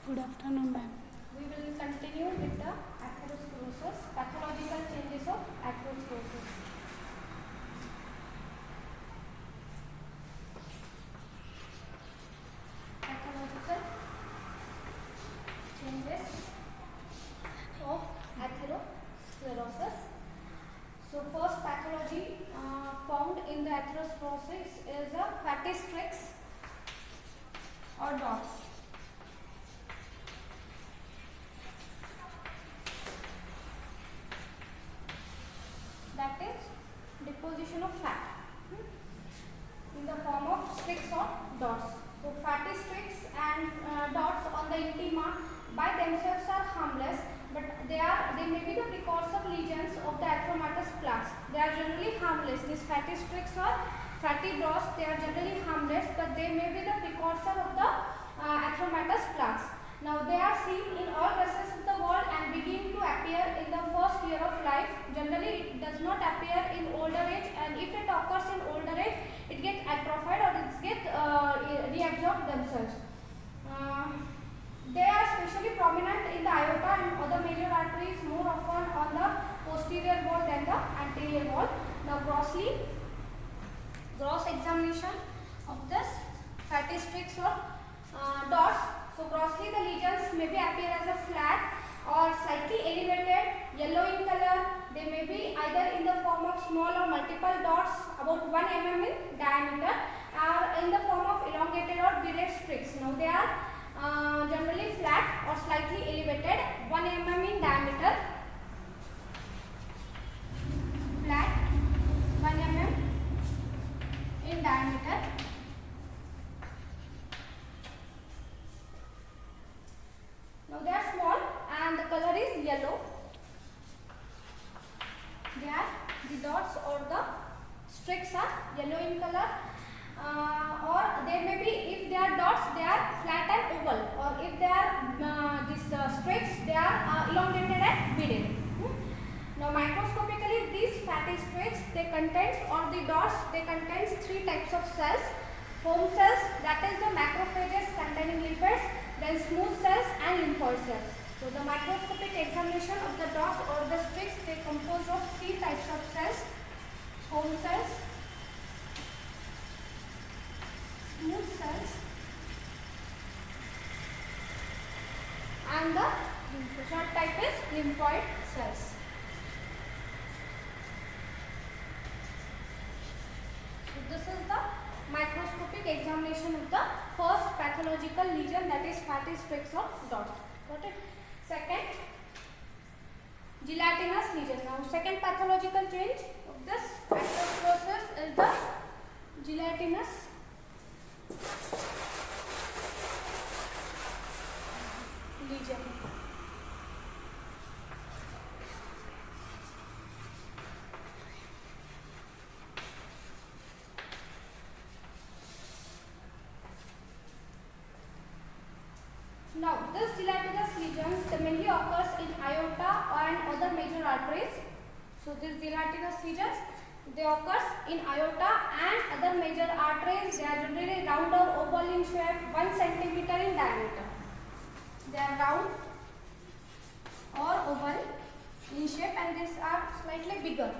Good afternoon, ma'am. We will continue with the atherosclerosis, pathological changes of atherosclerosis. Pathological changes of atherosclerosis. So first pathology found in the atherosclerosis is a fatty streaks or dots. That is deposition of fat in the form of streaks or dots. So fatty streaks and dots on the intima by themselves are harmless, but they may be the precursor lesions of the atheromatous plaques. They are generally harmless. These fatty streaks or fatty dots, they are generally harmless, but they may be the precursor of the atheromatous plaques. Now they are seen in all vessels of the world and begin to appear in the first year of life. Generally it does not appear in older age, and if it occurs in older age, it gets atrophied or it gets reabsorbed themselves. They are especially prominent in the aorta and other major arteries, more often on the posterior wall than the anterior wall. Now gross examination of this fatty streaks or dots. So grossly the lesions may be appear as a flat or slightly elevated, yellow in color. They may be either in the form of small or multiple dots about 1 mm in diameter, or in the form of elongated or beaded streaks. Now they are generally flat or slightly elevated, 1 mm in diameter, flat 1 mm in diameter. Now they are small and the color is yellow. They are the dots or the streaks are yellow in color, or they may be, if they are dots, they are flat and oval, or if they are these streaks, they are elongated and beaded. Now microscopically, these fatty streaks, they contains, or the dots, they contains 3 types of cells. Foam cells, that is the macrophages containing lipids, then smooth cells and lymphoid cells. So the microscopic examination of the dots or the streaks, they compose of 3 types of cells: foam cells, smooth cells, and the third type is lymphoid cells. So this is the microscopic examination of the first pathological lesion, that is fatty streaks or dots. Got it? Second, gelatinous lesion. Now second pathological change of this atherosclerosis is the gelatinous lesion. Now, this gelatinous lesions, they mainly occurs in aorta and other major arteries. So, these gelatinous lesions, they occurs in aorta and other major arteries. They are generally round or oval in shape, 1 cm in diameter. They are round or oval in shape, and these are slightly bigger.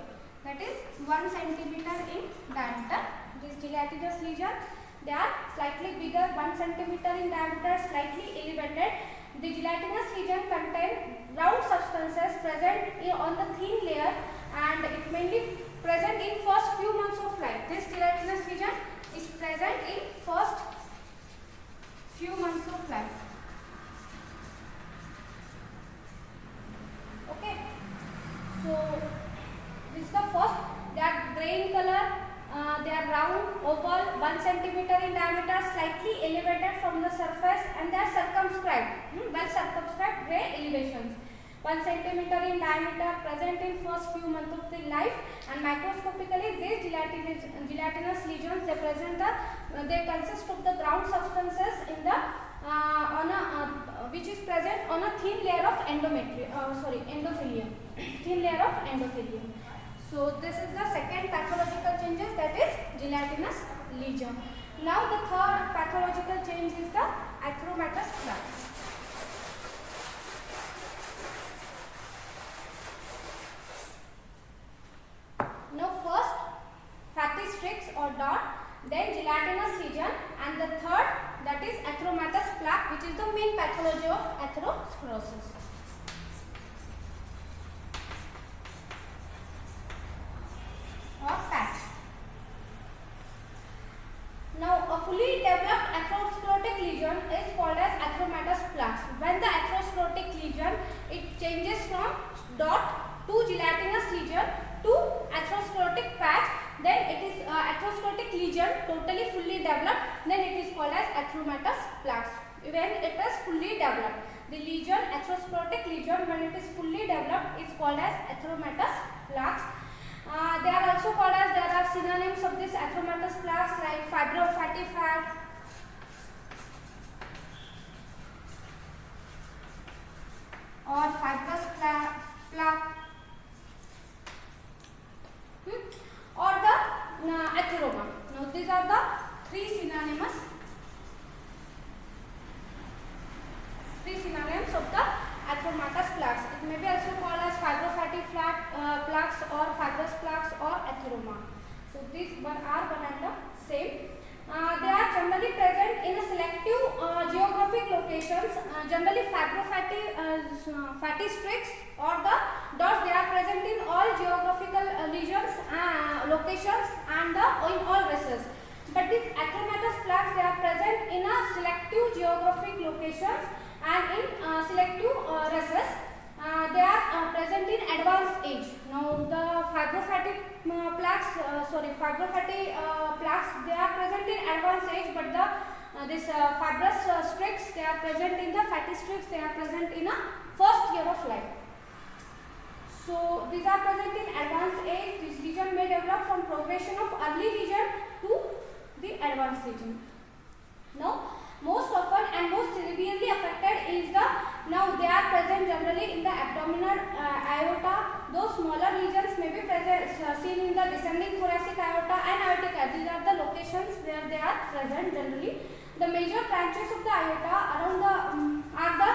That is 1 cm in diameter. These gelatinous lesions, they are slightly bigger, 1 cm in diameter, slightly elevated. The gelatinous lesion contain round substances present on the thin layer, and it mainly present in first few months of life. This gelatinous lesion is present in first few months of life. Okay. So this is the first. They are grey in color. They are round, oval, 1 cm in diameter, slightly elevated from the surface, and they are circumscribed, well circumscribed grey elevations. 1 cm in diameter, present in first few months of the life, and microscopically these gelatinous lesions, they consist of the ground substances in the which is present on a thin layer of endothelium, thin layer of endothelium. So this is the second pathological changes, that is gelatinous lesion. Now the third pathological change is the atheromatous plaques. plaque, which is the main pathology of atherosclerosis. Or patch. Now, a fully developed atherosclerotic lesion is called as atheromatous plaques. When the atherosclerotic lesion, it changes from dot to gelatinous lesion to atherosclerotic patch, then it is atherosclerotic lesion totally fully developed, then it is called as atheromatous plaques. When it is fully developed, the lesion, atherosclerotic lesion, when it is fully developed, is called as atheromatous plaques. They are also called as, there are synonyms of this atheromatous plaques like fibrofatty fat, or fibrous plaque, or the atheroma. Now these are the three synonyms of the atheromatous plaques. It may be also called as fibrofatty plaques or fibrous plaques or atheroma. So these are one and the same. They are generally present in a selective geographic locations. Generally fatty streaks or the dots, they are present in all geographical lesions, locations, and in all vessels. But these atheromatous plaques, they are present in a selective geographic locations and in selective recess. They are present in advanced age. Now the fibrofatty plaques, they are present in advanced age, but the fibrous streaks, they are present in the fatty streaks, they are present in a first year of life. So these are present in advanced age. This lesion may develop from progression of early lesion to the advanced lesion. Now most often and most severely affected is now they are present generally in the abdominal aorta. Those smaller lesions may be present seen in the descending thoracic aorta and aortic artery. These are the locations where they are present generally. The major branches of the aorta around are the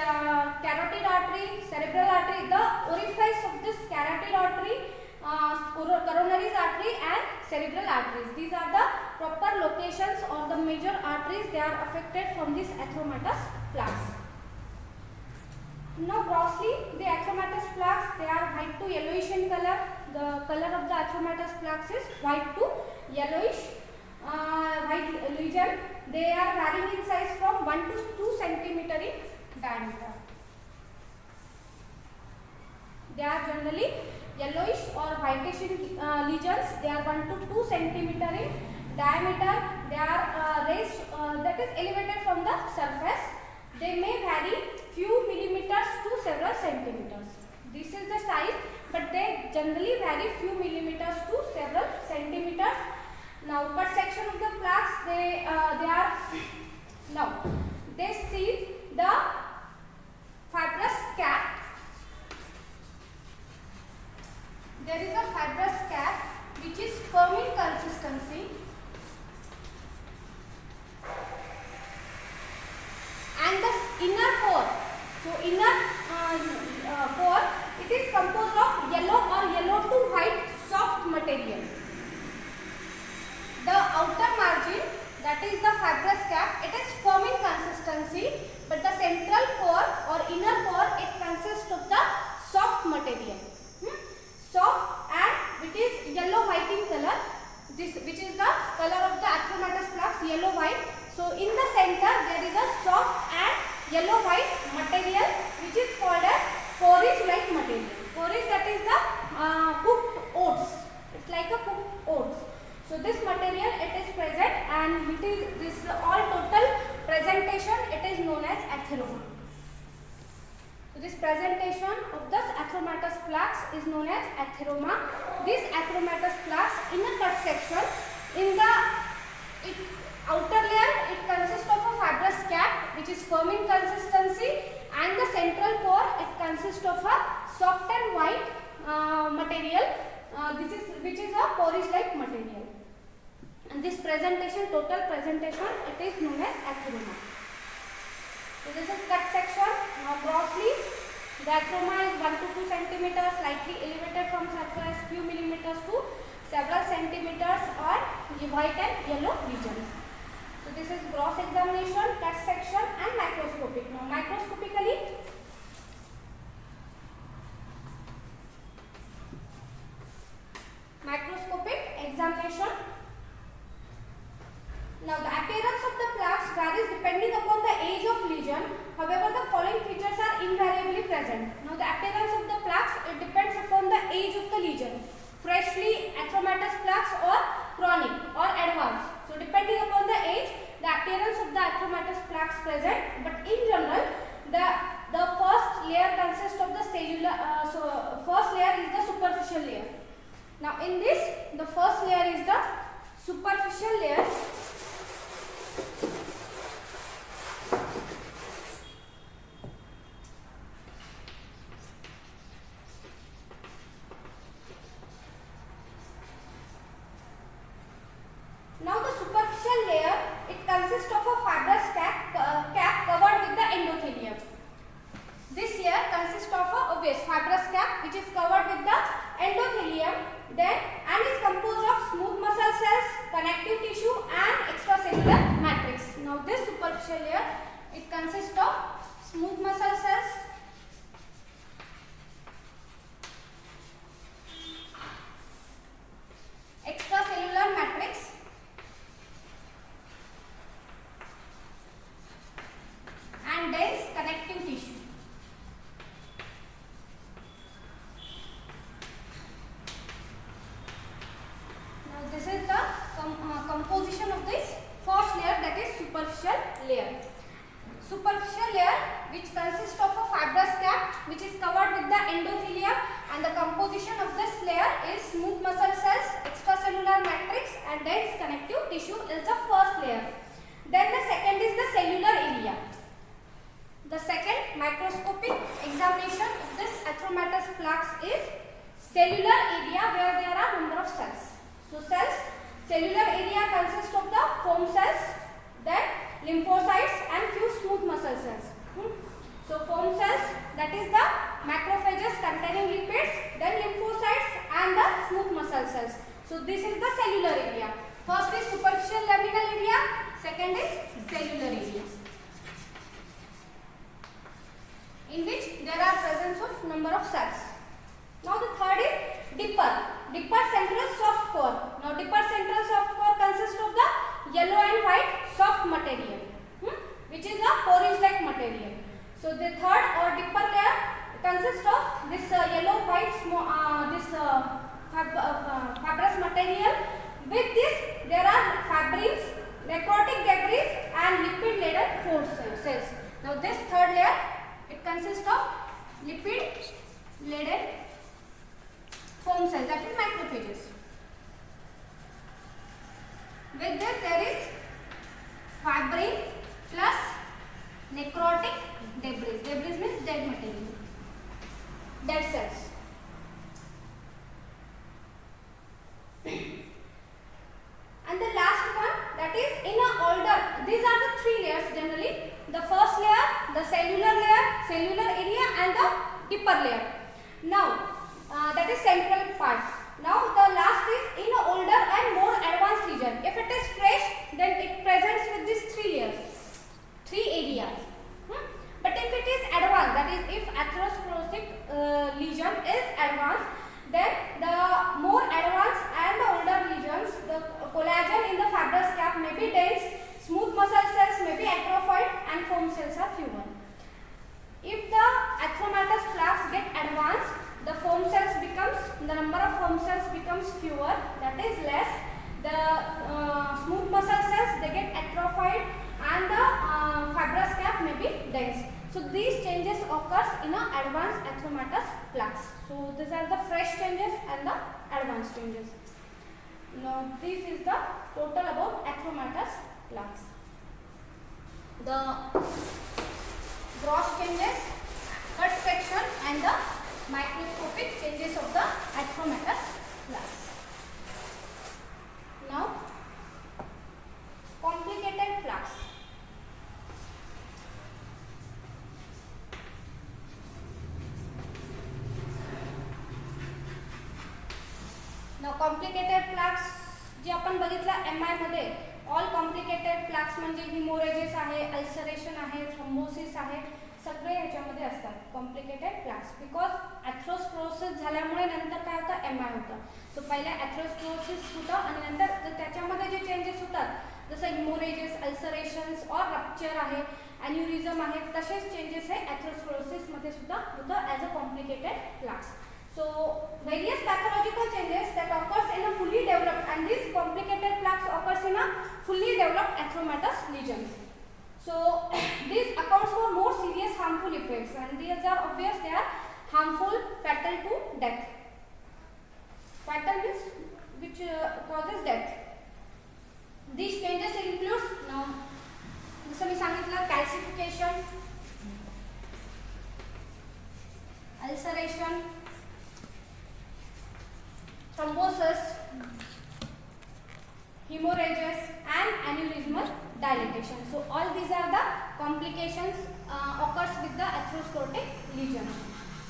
carotid artery, cerebral artery, the orifice of this carotid artery, coronary artery, and cerebral arteries. These are the proper locations or the major arteries they are affected from these atheromatous plaques. Now grossly, the atheromatous plaques, they are white to yellowish in color. The color of the atheromatous plaques is white to yellowish. White lesion, they are varying in size from 1 to 2 cm in diameter. They are generally yellowish or whitish in lesions. They are 1 to 2 cm in diameter. They are raised, that is elevated from the surface. They may vary few millimeters to several centimeters. This is the size, but they generally vary few millimeters to several centimeters. Now cut section of the plaques, they are now they see the fibrous cap. There is a fibrous cap which is firm in consistency, and the inner core. So inner core, it is composed of yellow or yellow to white soft material. The outer margin, that is the fibrous cap, it is firm in consistency, but the central core or inner core, it consists of the soft material. Soft and which is yellow white in color. This which is the color of the atheromatous plaques, yellow white. So in the center there is a soft and yellow white material which is called as porridge like material. Porridge, that is the cooked oats. It's like a cooked oats. So this material, it is present, and it is this all total presentation, it is known as atheroma. So this presentation of this atheromatous plaques is known as atheroma. This atheromatous plaques in a cut section, in the outer layer, it consists of a fibrous cap which is firm in consistency, and the central core, it consists of a soft and white material, which is a porridge like material. And this presentation, total presentation, it is known as atheroma. So this is cut section. Now grossly, the atheroma is 1 to 2 cm, slightly elevated from surface, few millimeters to several centimeters, or white and yellow regions. So this is gross examination, cut section, present. Now the appearance of the plaques, it depends upon the age of the lesion. Freshly atheromatous plaques or chronic or advanced. So depending upon the age, the appearance of the atheromatous plaques present. But in general, the first layer consists of the cellular. First layer is the superficial layer. Now in this, the first layer is the superficial layer. Now the superficial layer, it consists of a fibrous cap covered with the endothelium. This layer consists of a obvious fibrous cap which is covered with the endothelium and is composed of smooth muscle cells, connective tissue and extracellular matrix. Now this superficial layer, it consists of smooth muscle cells, extracellular matrix and dense connective tissue. Now this is the composition of this first layer, that is superficial layer. Superficial layer which consists of a fibrous cap which is covered with the endothelium, and the composition of this layer is smooth muscle cells, extracellular matrix and dense connective tissue is the first layer. Then the second is the cellular area. The second microscopic examination of this atheromatous plaques is cellular area, where there are number of cells. So cellular area consists of the foam cells, then lymphocytes and few smooth muscle cells. So foam cells, that is the macrophages containing lipids, then lymphocytes and the smooth muscle cells. So this is the cellular area. First is superficial laminal area, second is cellular area, in which there are presence of number of cells. Now the third is Dipper central soft core. Now Dipper central soft core consists of the yellow and white soft material, which is a porridge-like material. So the third or Dipper layer consists of this yellow white fibrous material. With this there are fibrils, necrotic debris and lipid-laden foam cells. Now this third layer, it consists of lipid-laden foam cells, that is macrophages. With this there is fibril plus necrotic debris. Debris means dead material, dead cells. And the last one, that is in a older, these are the three layers generally. The first layer, the cellular layer, cellular area and the Dipper layer. Now that is central part. Now the last is in a older and more advanced region. If it is fresh, then it presents with these three layers, three areas. But if it is advanced, that is if atherosclerotic lesion is advanced, then the more advanced and the older lesions, the collagen in the fibrous cap may be dense, smooth muscle cells may be atrophied and foam cells are fewer. If the atheromatous plaques get advanced, the foam cells the number of foam cells becomes fewer, that is less. The smooth muscle cells, they get atrophied and the fibrous cap may be dense. So these changes occurs in a advanced atheromatous plaques. So these are the fresh changes and the advanced changes. Now this is the total about atheromatous plaques. The gross changes, cut section and the microscopic changes of the atheromatous plaques. Now complicated plaques. Now complicated plaques जे आपण बघितलं MI मध्ये, all complicated प्लॅक्स म्हणजे हिमोरेजेस आहे, ulceration आहे, thrombosis आहे, सगळे ह्याच्यामध्ये असतात कॉम्प्लिकेटेड प्लॅक्स. बिकॉज ॲथ्रोस्क्लेरोसिस झाल्यामुळे नंतर काय होतं, MI होतं. सो पहिले ॲथ्रोस्क्लेरोसिस होतं आणि नंतर त्याच्यामध्ये जे चेंजेस होतात जसं हिमोरेजेस, अल्सरेशन्स और रप्चर आहे अॅन्युरिझम आहेत तसेच चेंजेस हे एथेरोस्क्लेरोसिसमध्ये सुद्धा होतं as a complicated plaques. So various pathological changes that occurs in a fully developed, and these complicated plaques occurs in a fully developed atheromatous lesions. So this accounts for more serious harmful effects, and these are obvious, they are harmful, fatal to death. Fatal means which causes death. These changes includes, now जसं मी सांगितलं, calcification, ulceration, thrombosis, hemorrhages and aneurysmal dilatation. So all these are the complications occurs with the atherosclerotic lesion.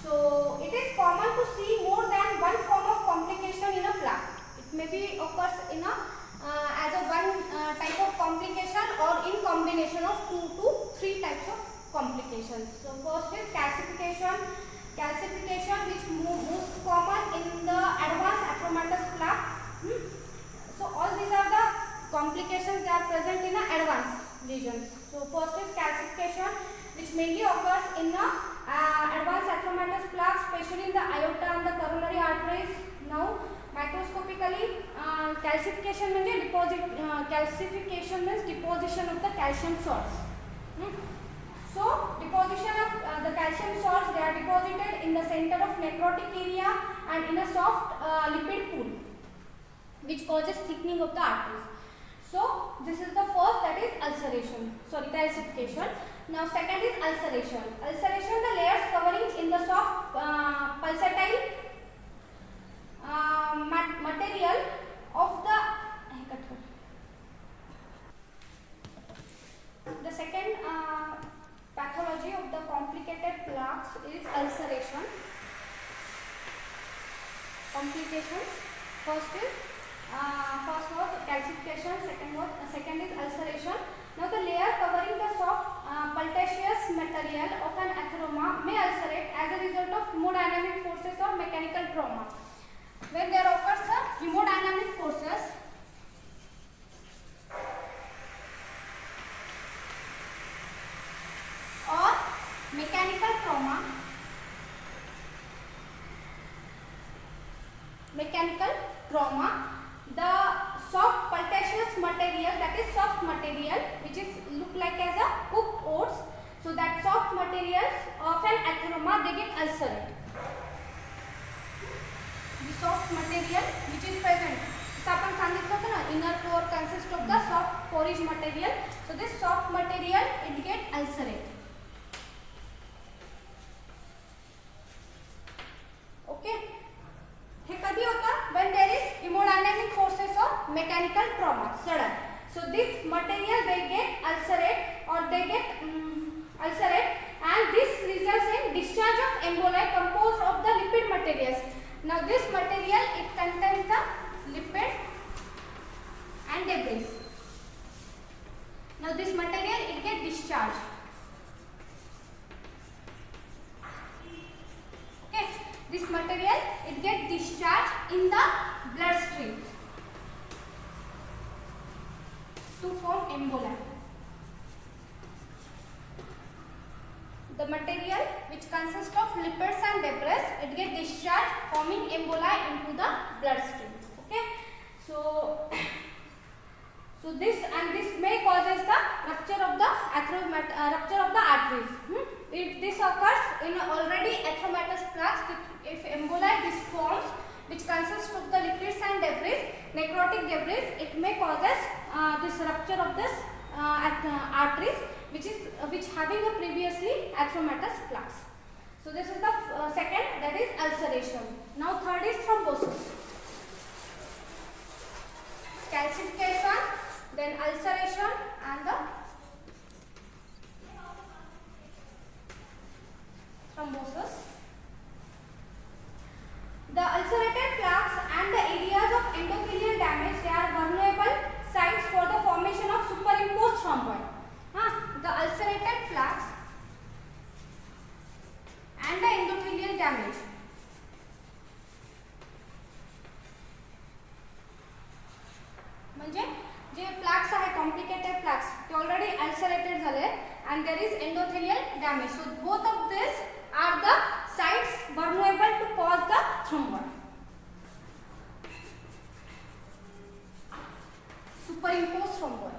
So it is common to see more than one form of complication in a plaque. It may be occurs in a as a one type of complication or in combination of 2 to 3 types of complications. So first is calcification. Calcification, which most common in the advanced atheromatous plaque. So all these are the complications that are present in the advanced lesions. So first is calcification, which mainly occurs in the advanced atheromatous plaque, especially in the aorta and the coronary arteries. Now microscopically, calcification means calcification means deposition of the calcium salts. So deposition of the calcium salts, they are deposited in the center of necrotic area and in a soft lipid pool, which causes thickening of the arteries. So this is the first, that is calcification. Now second is ulceration. Ulceration, the layers covering in the soft pulsatile material of the second pathology of the complicated plaques is ulceration. Complications, first was calcification, second is ulceration. Now the layer covering the soft pultaceous material of an atheroma may ulcerate as a result of hemodynamic forces or mechanical trauma. When there occurs a hemodynamic forces or mechanical trauma, the soft pultaceous material, that is soft material which is look like as a cooked oats, so that soft materials of an atheroma, they get ulcerate. The soft material which is present, so आपण सांगितलं होतं ना, inner core consists of the soft porous material, so this soft material it get ulcerate. Okay, हे कधी होतं? When there is hemodynamic forces or mechanical trauma sudden, so this material they get ulcerate or they get ulcerate, and this results in discharge of emboli composed of the lipid materials. Now this material, it contains the lipid and debris. Now this material it get discharged. Okay, this material it get discharged in the bloodstream to form emboli. The material which consists of lipids and debris, it get discharged forming emboli into the bloodstream. Okay, so this may causes the rupture of the arteries. If this occurs in already atheromatous plaques, if emboli this forms which consists of the liquids and debris, necrotic debris, it may causes this rupture of this arteries which having a previously atheromatous plaques. So this is the second, that is ulceration. Now third is thrombosis. Calcification, then ulceration and the thrombosis. The ulcerated plaques and the areas of endothelial damage, they are vulnerable sites for the formation of superimposed thrombi. The ulcerated plaques and the endothelial damage. म्हणजे जे प्लॅक्स आहे complicated प्लॅक्स ते already ulcerated झाले and there is endothelial damage. So both of these are the sites vulnerable to cause the thromboid. Superimposed thromboid.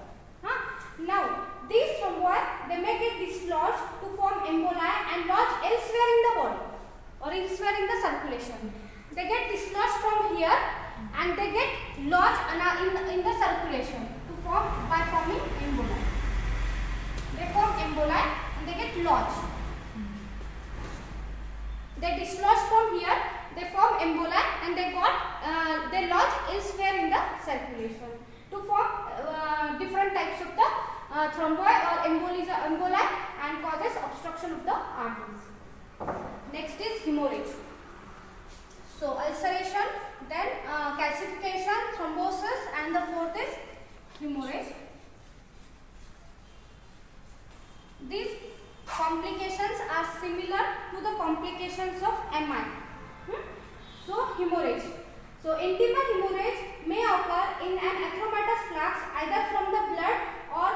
Now these thromboid, they may get dislodged to form emboli and lodge elsewhere in the body or elsewhere in the circulation. They get dislodged from here and they get lodged in the circulation to form by forming emboli. They form emboli and they get lodged. They dislodge from here, they form emboli and they lodge elsewhere in the circulation to form different types of the thromboid or emboli and causes obstruction of the arteries. Next is hemorrhage. So ulceration, then calcification, thrombosis, and the fourth is hemorrhage. These complications are similar to the complications of MI. So hemorrhage. So intimal hemorrhage may occur in an atheromatous plaques either from the blood or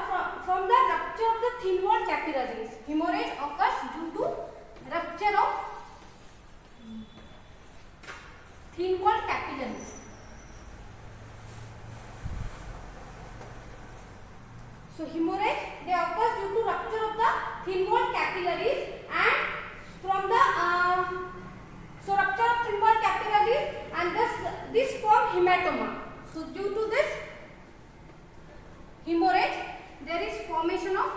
from the rupture of the thin walled capillaries. Hemorrhage occurs due to rupture of thin walled capillaries. So hemorrhage, they occur due to rupture of the thin walled capillaries and from the rupture of thin walled capillaries and this form hematoma. So due to this hemorrhage, there is formation of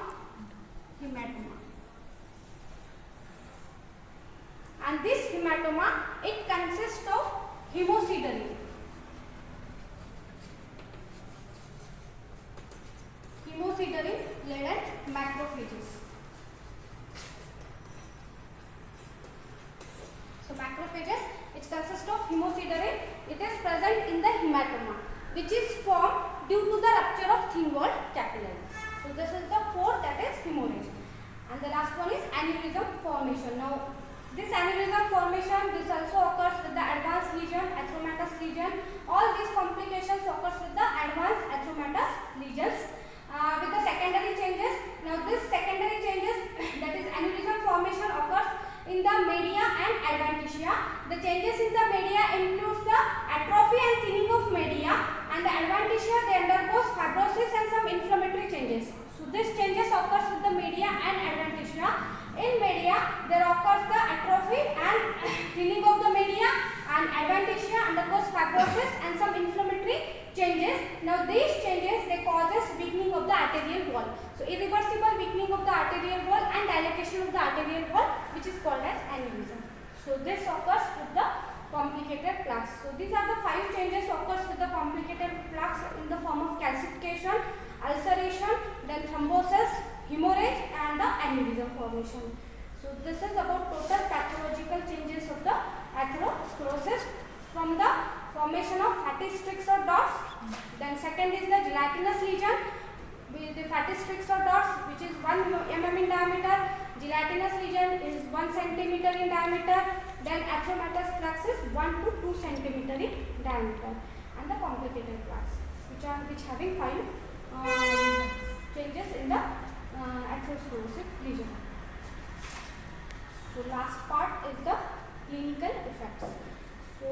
hematoma. And this hematoma, it consists of hemosiderin. Hemosiderin-laden macrophages. So macrophages, which consist of hemosiderin, it is present in the hematoma, which is formed due to the rupture of thin walled capillaries. So this is the fourth, that is hemorrhage. And the last one is aneurysm formation. Now this aneurysm formation, this also occurs with the advanced lesion, atheromatous lesion. All these complications occurs with the advanced atheromatous lesions with the secondary changes. Now this secondary changes, that is aneurysm formation, occurs in the media and adventitia. The changes in the media includes the atrophy and thinning of media, and the adventitia, they undergoes fibrosis and some inflammatory changes. So these changes occurs with the media and adventitia. In media, there occurs the atrophy and thinning of the media, and adventitia undergoes fibrosis and some inflammatory changes. Now these changes, they causes weakening of the arterial wall. So irreversible weakening of the arterial wall and dilatation of the arterial wall, which is called as aneurysm. So this occurs with the complicated plaques. So these are the 5 changes occurs with the complicated plaques in the form of calcification, ulceration, then thrombosis, hemorrhage, and the aneurysm formation. So this is about total pathological changes of the atherosclerosis, from the formation of fatty streaks or dots. Then second is the gelatinous lesion with the fatty streaks or dots, which is 1 mm in diameter. Gelatinous lesion is 1 cm in diameter. Then atheromatous plaques is 1 to 2 cm in diameter. And the complicated plaques, which having 5 changes in the atherosclerotic lesion. So last part is the clinical effects. So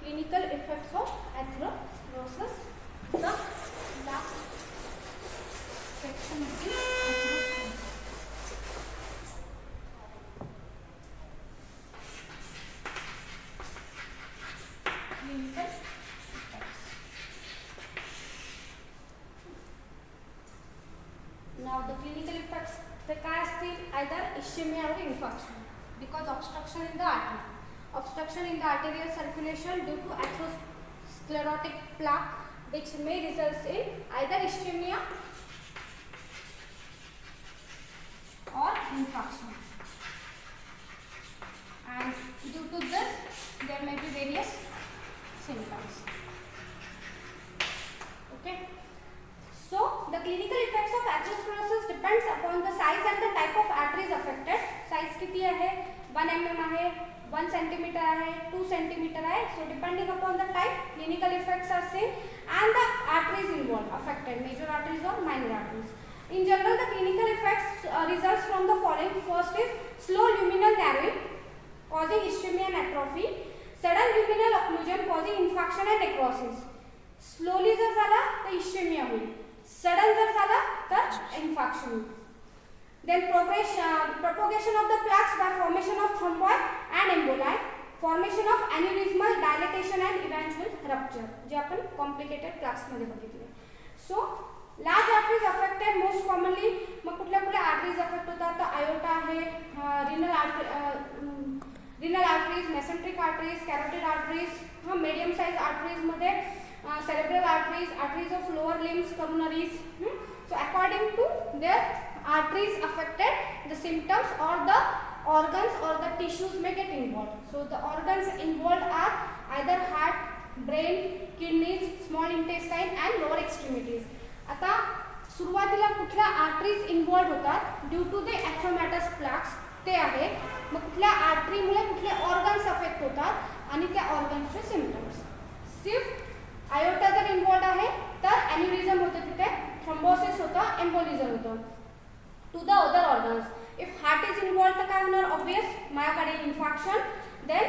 clinical effects of atherosclerosis. The last section is atherosclerosis. Clinical effects. Now the clinical effects, the either ischemia or infarction, because obstruction in the artery. Obstruction in the arterial circulation due to atherosclerotic plaque, which may result in either ischemia or infarction. And due to this, there may be various symptoms. Okay. So the clinical effects of atherosclerosis depends upon the size and the type of arteries affected. Size किती आहे? 1 mm आहे, 1 cm आहे, 2 cm आहे. So depending upon the type, clinical effects are seen, and the arteries involved affected, major arteries or minor arteries. In general, the clinical effects results from the following. First is slow luminal narrowing causing ischemia and atrophy, sudden luminal occlusion causing infarction and necrosis. Slowly जर झाला तर ischemia होईल, sudden जर झाला तर infarction होईल. Then propagation of the plaques by formation of thrombi and emboli, formation of aneurysmal dilatation and eventual rupture, जे आपण complicated plaques मध्ये बघितले. So large arteries affected most commonly. मग कुठल्या कुठल्या arteries affect होतात तर aorta आहे, renal arteries, mesenteric arteries, carotid arteries, medium size arteries मध्ये cerebral arteries, arteries of lower limbs, coronaries. So according to their arteries affected, the symptoms or the organs or the tissues may get involved. So the organs involved are either heart, brain, kidneys, small intestine and lower extremities. आता सुरुवातीला कुठल्या arteries involve होतात due to the ॲथ्रोमॅटस प्लॅक्स ते आहे. मग कुठल्या आर्टरीमुळे कुठले organs affect होतात आणि त्या ऑर्गन्सचे सिम्पटम्स. सिर्फ आयोटा जर इन्व्हॉल्व आहे तर ॲन्युरिझम होतं, तिथे थ्रोम्बोसिस होतं, एम्बोलिझम होतं. To the other organs if heart is involve तर काय होणार, obvious myocardial infarction, then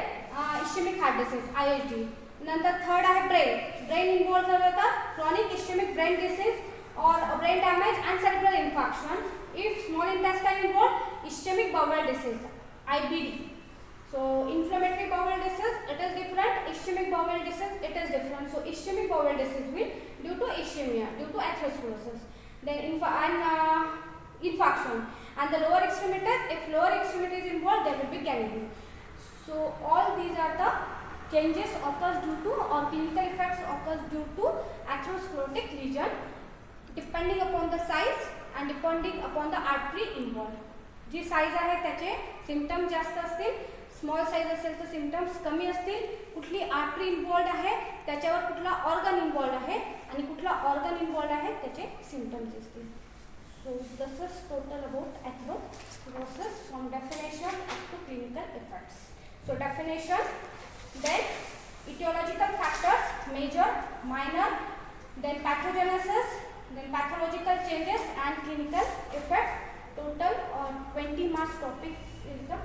ischemic heart disease IHD. नंतर थर्ड आहे ब्रेन इन्व्हॉल्व झालं होतं, chronic ischemic brain disease or brain damage and cerebral infarction. If small intestine involved, ischemic bowel disease IBD. So inflammatory bowel disease it is different, ischemic bowel disease it is different. So ischemic bowel disease will due to ischemia, due to atherosclerosis, then infarction. And the lower extremities, if lower extremities involved, there will be gangrene. So all these are the changes occurs due to or clinical effects occurs due to atherosclerotic lesion, depending upon the size and depending upon the artery involved. जी size आहे त्याचे symptoms जास्त असतील, small size असेल तर symptoms कमी असतील, कुठली आर्टरी इन्व्हॉल्ड आहे त्याच्यावर कुठला ऑर्गन इन्व्हॉल्ड आहे आणि कुठला ऑर्गन इन्व्हॉल्ड आहे त्याचे सिम्पटम्स असतील. So this is total about atherosclerosis from definition up to clinical effects. So definition, then etiological factors, major, minor, then pathogenesis, then pathological changes and clinical effects. Total 20 marks topic is the